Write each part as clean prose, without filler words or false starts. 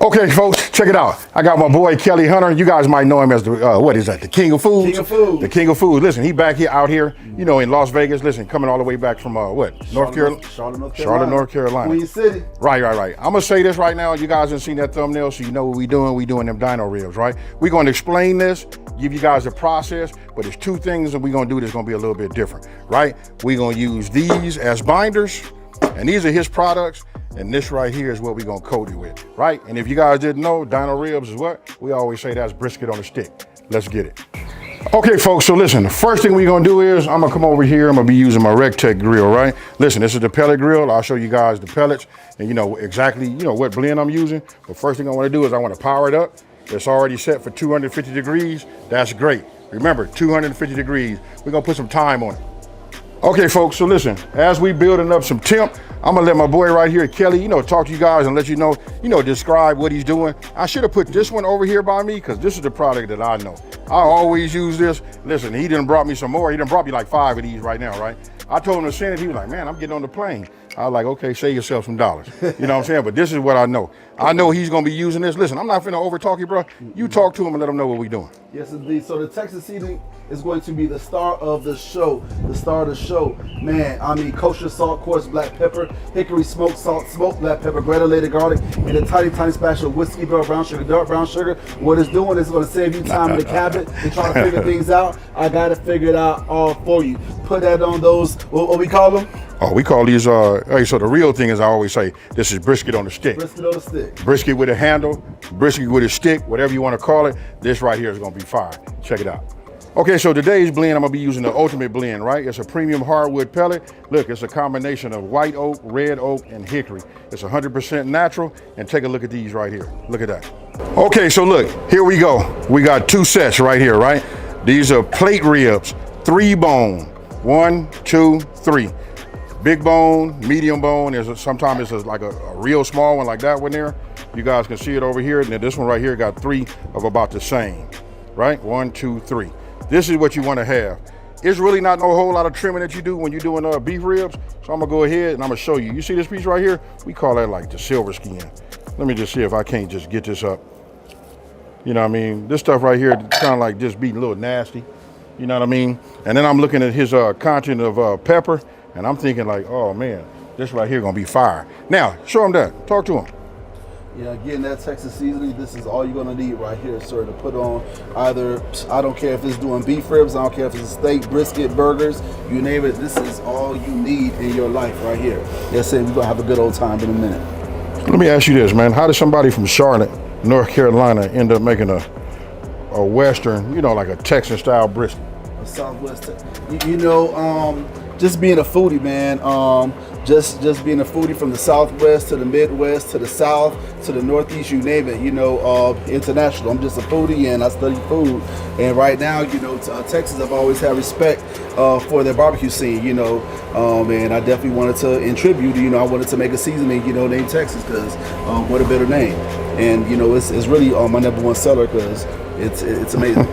Okay, folks, check it out. I got my boy Kelly Hunter. You guys might know him as the what is that? The King of Foods. King of Food. The King of Food. Listen, he back here out here, you know, in Las Vegas. Listen, coming all the way back from what? Charlotte, North Carolina. Queen City. Right. I'm gonna say this right now. You guys have seen that thumbnail, so you know what we doing. We doing them dino ribs, right? We're gonna explain this, give you guys the process, but there's two things that we're gonna do that's gonna be a little bit different, right? We're gonna use these as binders, and these are his products. And this right here is what we're gonna coat it with, right? And if you guys didn't know, dino ribs is what? We always say that's brisket on a stick. Let's get it. Okay, folks, so listen, the first thing we're gonna do is I'm gonna come over here, I'm gonna be using my RecTech grill, right? Listen, this is the pellet grill. I'll show you guys the pellets and you know exactly, what blend I'm using. But first thing I wanna do is I wanna power it up. It's already set for 250 degrees. That's great. Remember, 250 degrees. We're gonna put some time on it. Okay, folks, so listen, as we building up some temp, I'm gonna let my boy right here, Kelly, talk to you guys and let you know, describe what he's doing. I should have put this one over here by me because this is the product that I know. I always use this. Listen, he done brought me some more. He done brought me like 5 of these right now, right? I told him to send it. He was like, man, I'm getting on the plane. I was like, okay, save yourself some dollars. You know what I'm saying? But this is what I know. I know he's gonna be using this. Listen, I'm not finna over talk you, bro. You talk to him and let him know what we doing. Yes, indeed. So the Texas seasoning is going to be the star of the show. The star of the show, man. I mean, kosher salt, coarse black pepper, hickory smoked salt, smoked black pepper, granulated garlic, and a tiny splash of whiskey, brown sugar, dark brown sugar. What it's doing is going to save you time in the cabinet and try to figure things out. I got to figure it out all for you. Put that on those, what we call them? Oh, we call these, hey, so the real thing is I always say, this is brisket on the stick. Brisket on the stick. Brisket with a handle, brisket with a stick, whatever you want to call it. This right here is going to be fire. Check it out. Okay, so today's blend, I'm gonna be using the ultimate blend, right? It's a premium hardwood pellet. Look, it's a combination of white oak, red oak, and hickory. It's 100% natural, and take a look at these right here. Look at that. Okay, so look, here we go. We got 2 sets right here, right? These are plate ribs, 3 bone. 1, 2, 3. Big bone, medium bone. Sometimes it's like a real small one like that one there. You guys can see it over here. And then this one right here got 3 of about the same, right? 1, 2, 3. This is what you want to have. It's really not no whole lot of trimming that you do when you're doing beef ribs. So I'm gonna go ahead and I'm gonna show you. You see this piece right here? We call that like the silver skin. Let me just see if I can't just get this up. You know what I mean? This stuff right here kind of like just being a little nasty. You know what I mean? And then I'm looking at his content of pepper and I'm thinking like, oh man, this right here gonna be fire. Now, show him that, talk to him. Yeah, again, that Texas seasoning, this is all you're gonna need right here, sir, to put on either, I don't care if it's doing beef ribs, I don't care if it's steak, brisket, burgers, you name it, this is all you need in your life right here. Yes, sir, we're gonna have a good old time in a minute. Let me ask you this, man. How does somebody from Charlotte, North Carolina end up making a Western, like a Texan style brisket? A Southwest, just being a foodie, man. Just being a foodie from the Southwest to the Midwest to the South to the Northeast, you name it. International. I'm just a foodie and I study food. And right now, Texas, I've always had respect for their barbecue scene. And I definitely wanted to contribute. I wanted to make a seasoning, named Texas because what a better name. And it's really my #1 seller because it's amazing.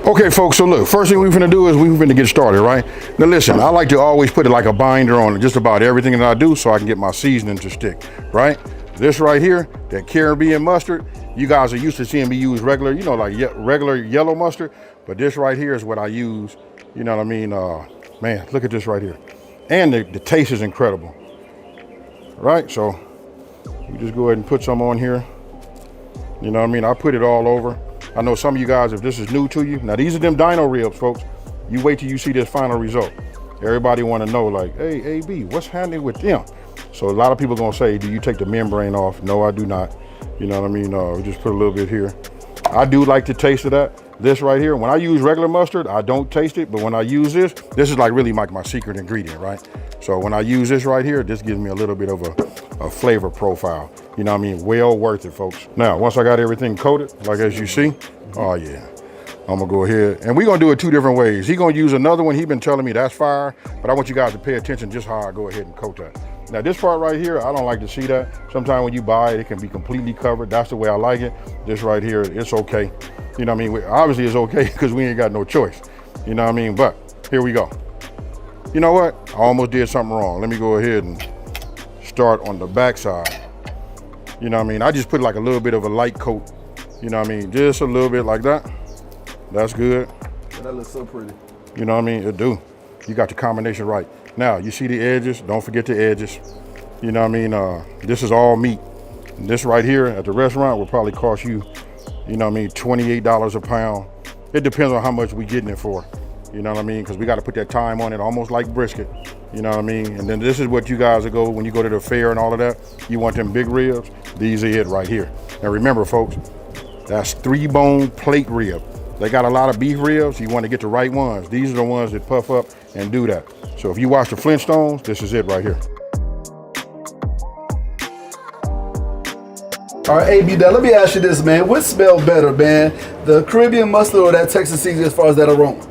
Okay, folks, so look, first thing we're gonna do is we're gonna get started, right? Now listen, I like to always put it like a binder on just about everything that I do so I can get my seasoning to stick, right? This right here, that Caribbean mustard, you guys are used to seeing me use regular, like regular yellow mustard, but this right here is what I use, you know what I mean? Man, look at this right here. And the taste is incredible, right? So you just go ahead and put some on here. You know what I mean? I put it all over. I know some of you guys, if this is new to you, now these are them dino ribs, folks. You wait till you see this final result. Everybody want to know like, hey, AB, what's happening with them? So a lot of people gonna say, do you take the membrane off? No, I do not. You know what I mean? We just put a little bit here. I do like the taste of that. This right here, when I use regular mustard, I don't taste it, but when I use this is like really like my secret ingredient, right? So when I use this right here, this gives me a little bit of a flavor profile. You know what I mean? Well worth it, folks. Now, once I got everything coated, like as you see, oh yeah, I'm gonna go ahead. And we're gonna do it 2 different ways. He gonna use another one. He been telling me that's fire, but I want you guys to pay attention just how I go ahead and coat that. Now this part right here, I don't like to see that. Sometimes when you buy it, it can be completely covered. That's the way I like it. This right here, it's okay. You know what I mean? Obviously it's okay because we ain't got no choice. You know what I mean? But here we go. You know what? I almost did something wrong. Let me go ahead and start on the back side. You know what I mean? I just put like a little bit of a light coat. You know what I mean? Just a little bit like that. That's good. That looks so pretty. You know what I mean? It do. You got the combination right. Now, you see the edges? Don't forget the edges. You know what I mean? This is all meat. And this right here at the restaurant will probably cost you, you know what I mean, $28 a pound. It depends on how much we getting it for. You know what I mean? Because we got to put that time on it, almost like brisket. You know what I mean? And then this is what you guys will go when you go to the fair and all of that. You want them big ribs? These are it right here. And remember, folks, that's 3-bone plate rib. They got a lot of beef ribs. You want to get the right ones. These are the ones that puff up and do that. So if you watch the Flintstones, this is it right here. All right, AB, now let me ask you this, man. What smells better, man? The Caribbean mustard or that Texas seasoning as far as that aroma?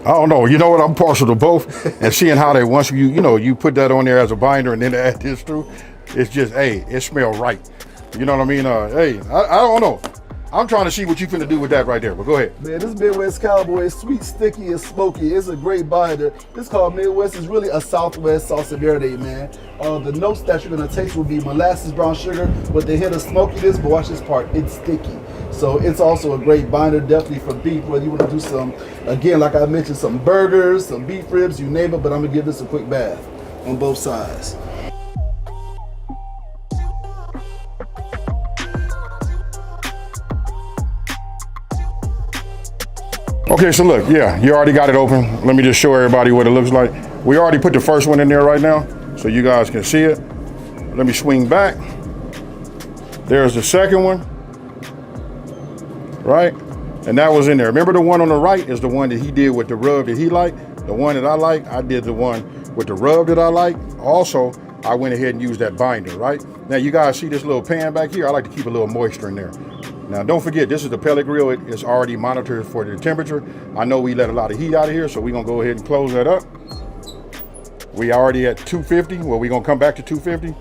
I don't know. You know what? I'm partial to both. And seeing how they once you put that on there as a binder and then add this through, it's just, hey, it smells right. You know what I mean? Hey, I don't know. I'm trying to see what you finna do with that right there, but go ahead. Man, this Midwest Cowboy is sweet, sticky, and smoky. It's a great binder. This called Midwest. Is really a Southwest salsa verde, man. The notes that you're gonna taste will be molasses, brown sugar with the hint of smokiness, but watch this part, it's sticky. So it's also a great binder, definitely for beef, whether you wanna do some, again, like I mentioned, some burgers, some beef ribs, you name it, but I'm gonna give this a quick bath on both sides. Okay, so look, yeah, you already got it open. Let me just show everybody what it looks like. We already put the first one in there right now, so you guys can see it. Let me swing back. There's the second one, right? And that was in there. Remember the one on the right is the one that he did with the rub that he liked. The one that I like, I did the one with the rub that I like. Also, I went ahead and used that binder, right? Now you guys see this little pan back here? I like to keep a little moisture in there. Now, don't forget, this is the pellet grill. It's already monitored for the temperature. I know we let a lot of heat out of here, so we're gonna go ahead and close that up. We already at 250. Well, we're gonna come back to 250.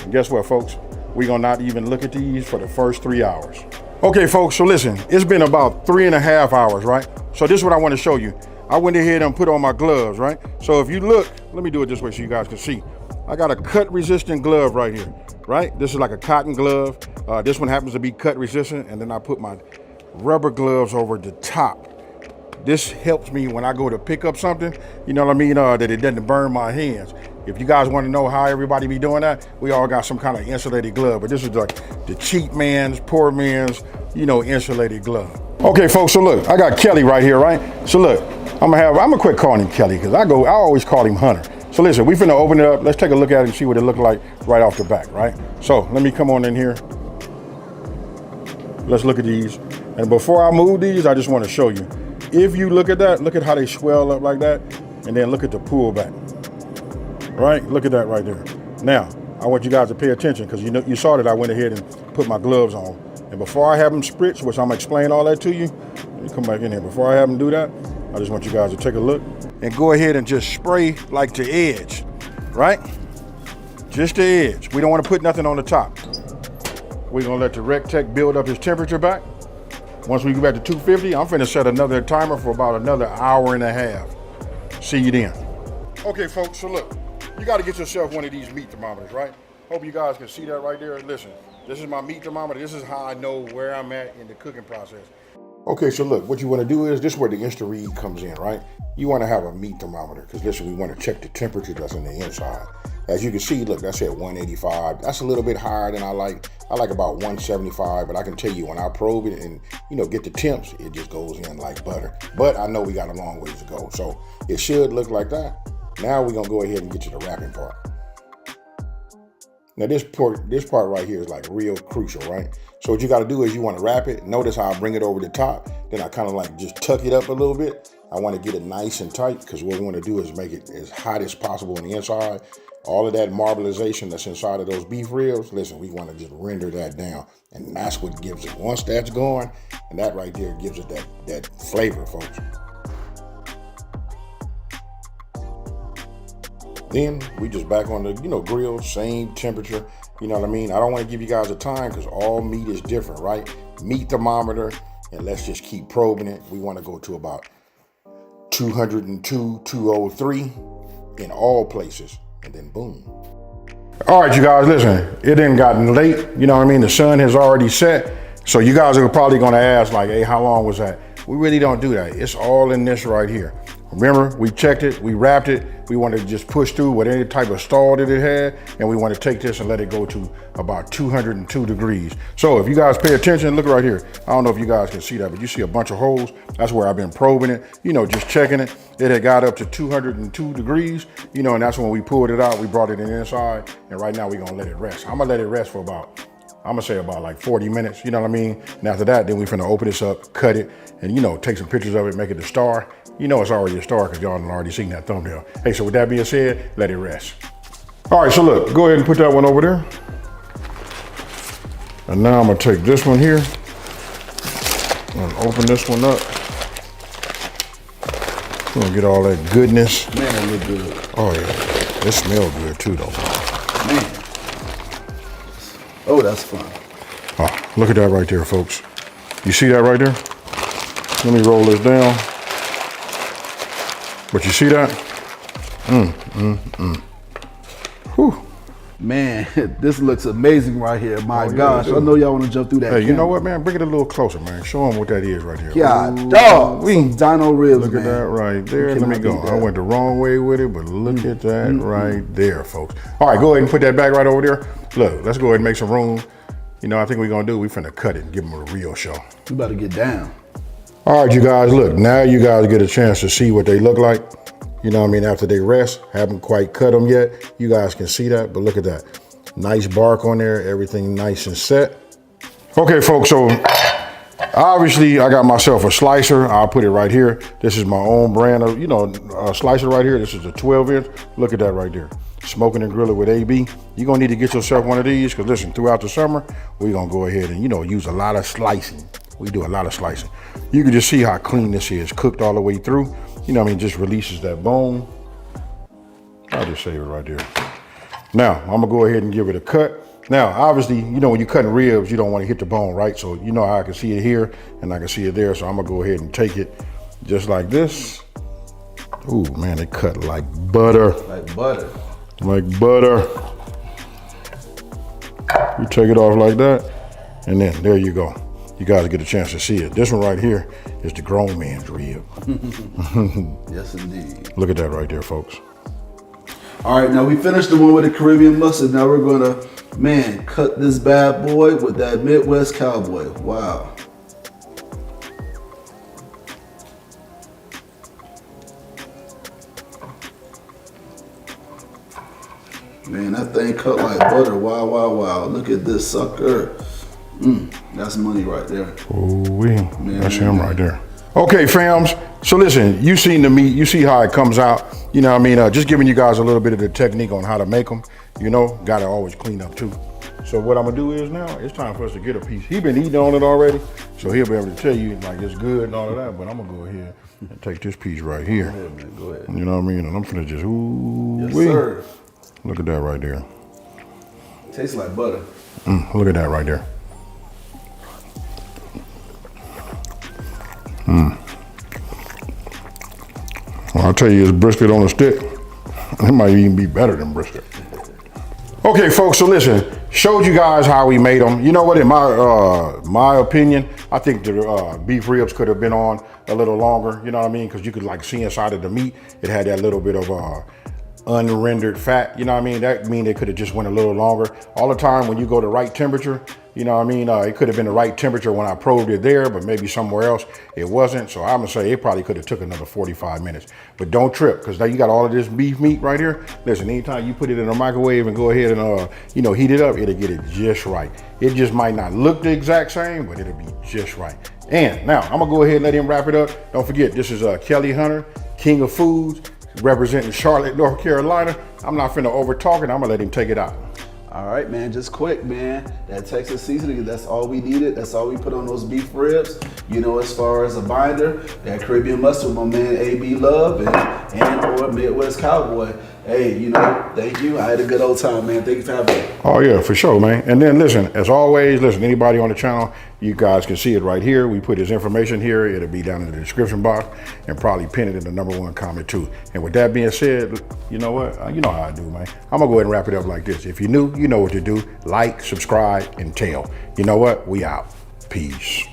And guess what, folks? We're gonna not even look at these for the first 3 hours. Okay, folks, so listen, it's been about 3.5 hours, right? So this is what I wanna show you. I went ahead and put on my gloves, right? So if you look, let me do it this way so you guys can see. I got a cut resistant glove right here, right? This is like a cotton glove. This one happens to be cut resistant, and then I put my rubber gloves over the top. This helps me when I go to pick up something, you know what I mean, that it doesn't burn my hands. If you guys want to know how everybody be doing that, we all got some kind of insulated glove, but this is like the cheap man's, poor man's, insulated glove. Okay, folks, so look, I got Kelly right here, right? So look, I'm gonna quit calling him Kelly because I always call him Hunter. So listen, we finna open it up. Let's take a look at it and see what it look like right off the back, right? So let me come on in here. Let's look at these. And before I move these, I just want to show you. If you look at that, look at how they swell up like that, and then look at the pullback. Right? Look at that right there. Now, I want you guys to pay attention because you saw that I went ahead and put my gloves on. And before I have them spritz, which I'm gonna explain all that to you, let me come back in here. Before I have them do that, I just want you guys to take a look and go ahead and just spray like the edge, right? Just the edge. We don't want to put nothing on the top. We're gonna let the Rec Tech build up his temperature back. Once we get back to 250, I'm finna set another timer for about another 1.5 hours. See you then. Okay, folks, so look, you gotta get yourself one of these meat thermometers, right? Hope you guys can see that right there. Listen, this is my meat thermometer. This is how I know where I'm at in the cooking process. Okay, so look, what you want to do is, this is where the InstaRead comes in, right? You want to have a meat thermometer, because listen, we want to check the temperature that's on the inside. As you can see, look, that's at 185. That's a little bit higher than I like. I like about 175, but I can tell you when I probe it and, get the temps, it just goes in like butter. But I know we got a long ways to go, so it should look like that. Now we're gonna go ahead and get to the wrapping part. Now this part right here is like real crucial, right? So what you gotta do is you wanna wrap it. Notice how I bring it over the top, then I kind of like just tuck it up a little bit. I wanna get it nice and tight because what we wanna do is make it as hot as possible on the inside. All of that marbleization that's inside of those beef ribs, listen, we wanna just render that down. And that's what gives it, once that's going, and that right there gives it that flavor, folks. Then we just back on the, grill, same temperature, you know what I mean? I don't want to give you guys a time because all meat is different, right? Meat thermometer, and let's just keep probing it. We want to go to about 202, 203 in all places, and then boom. All right, you guys, listen, it done gotten late. You know what I mean? The sun has already set. So you guys are probably gonna ask like, hey, how long was that? We really don't do that. It's all in this right here. Remember, we checked it, we wrapped it. We wanted to just push through with any type of stall that it had. And we want to take this and let it go to about 202 degrees. So if you guys pay attention, look right here. I don't know if you guys can see that, but you see a bunch of holes. That's where I've been probing it, you know, just checking it. It had got up to 202 degrees, you know, and that's when we pulled it out. We brought it in inside. And right now we're gonna let it rest. I'm gonna let it rest for I'm gonna say about like 40 minutes, you know what I mean? And after that, then we finna open this up, cut it, and you know, take some pictures of it, make it a star. You know it's already a star because y'all already seen that thumbnail. Hey, so with that being said, let it rest. All right, so look, go ahead and put that one over there. And now I'm gonna take this one here and open this one up. We're gonna get all that goodness. Man, it look good. Oh yeah, it smells good too though. Man. Oh, that's fun. Oh, look at that right there, folks. You see that right there? Let me roll this down. But you see that? Whew. Man, this looks amazing right here. My gosh, I know y'all want to jump through that. Hey, you know what, man? Bring it a little closer, man. Show them what that is right here. Yeah, dog. Dino ribs, look man. At that right there. Let me go. I went the wrong way with it, but look at that right there, folks. All right, go ahead and put that back right over there. Look, let's go ahead and make some room. You know, I think we're gonna do, we finna cut it and give them a real show. We about to get down. All right, you guys, look, now you guys get a chance to see what they look like. You know what I mean? After they rest, haven't quite cut them yet. You guys can see that, but look at that. Nice bark on there, everything nice and set. Okay, folks, so obviously I got myself a slicer. I'll put it right here. This is my own brand of, you know, slicer right here. This is a 12-inch. Look at that right there. Smoking and grilling with AB. You're gonna need to get yourself one of these because listen, throughout the summer, we're gonna go ahead and, you know, use a lot of slicing. We do a lot of slicing. You can just see how clean this is, cooked all the way through. You know what I mean, just releases that bone. I'll just save it right there. Now, I'm gonna go ahead and give it a cut. Now, obviously, you know, when you're cutting ribs, you don't wanna hit the bone, right? So you know how I can see it here and I can see it there. So I'm gonna go ahead and take it just like this. Ooh, man, it cut like butter. Like butter. Like butter. You take it off like that, and then there you go. You guys get a chance to see it. This one right here is the grown man's rib. Yes, indeed. Look at that right there, folks. All right, now we finished the one with the Caribbean mustard. Now we're gonna, man, cut this bad boy with that Midwest cowboy. Wow. Man, that thing cut like butter. Wow, wow, wow. Look at this sucker. That's money right there. Ooh-wee. That's him right there. Okay, fams. So listen, you seen the meat. You see how it comes out. You know what I mean? Just giving you guys a little bit of the technique on how to make them. You know, got to always clean up too. So what I'm going to do is now, it's time for us to get a piece. He been eating on it already. So he'll be able to tell you like it's good and all of that. But I'm going to go ahead and take this piece right here. Go ahead, man. Go ahead. You know what I mean? And I'm finna just, Yes, sir. Look at that right there. Tastes like butter. Look at that right there. Well, I'll tell you, it's brisket on a stick. It might even be better than brisket. Okay, folks, so listen, showed you guys how we made them. You know what, in my opinion, I think the beef ribs could have been on a little longer, you know what I mean? Because you could like see inside of the meat, it had that little bit of unrendered fat, you know what I mean? That mean it could have just went a little longer. All the time when you go to right temperature, you know what I mean? It could have been the right temperature when I probed it there, but maybe somewhere else it wasn't. So I'm gonna say it probably could have took another 45 minutes. But don't trip, because now you got all of this beef meat right here. Listen, anytime you put it in a microwave and go ahead and you know, heat it up, it'll get it just right. It just might not look the exact same, but it'll be just right. And now I'm gonna go ahead and let him wrap it up. Don't forget, this is Kelly Hunter, King of Foods, representing Charlotte, North Carolina. I'm not finna over talk it. I'm gonna let him take it out. All right, man, just quick, man. That Texas seasoning, that's all we needed. That's all we put on those beef ribs. You know, as far as a binder, that Caribbean mustard, my man AB Love, and or Midwest Cowboy. Hey, you know, thank you. I had a good old time, man. Thank you for having me. Oh yeah, for sure, man. And then listen, as always, listen, anybody on the channel, you guys can see it right here. We put his information here. It'll be down in the description box and probably pin it in the #1 comment too. And with that being said, you know what? You know how I do, man. I'm gonna go ahead and wrap it up like this. If you're new, you know what to do. Like, subscribe, and tell. You know what? We out. Peace.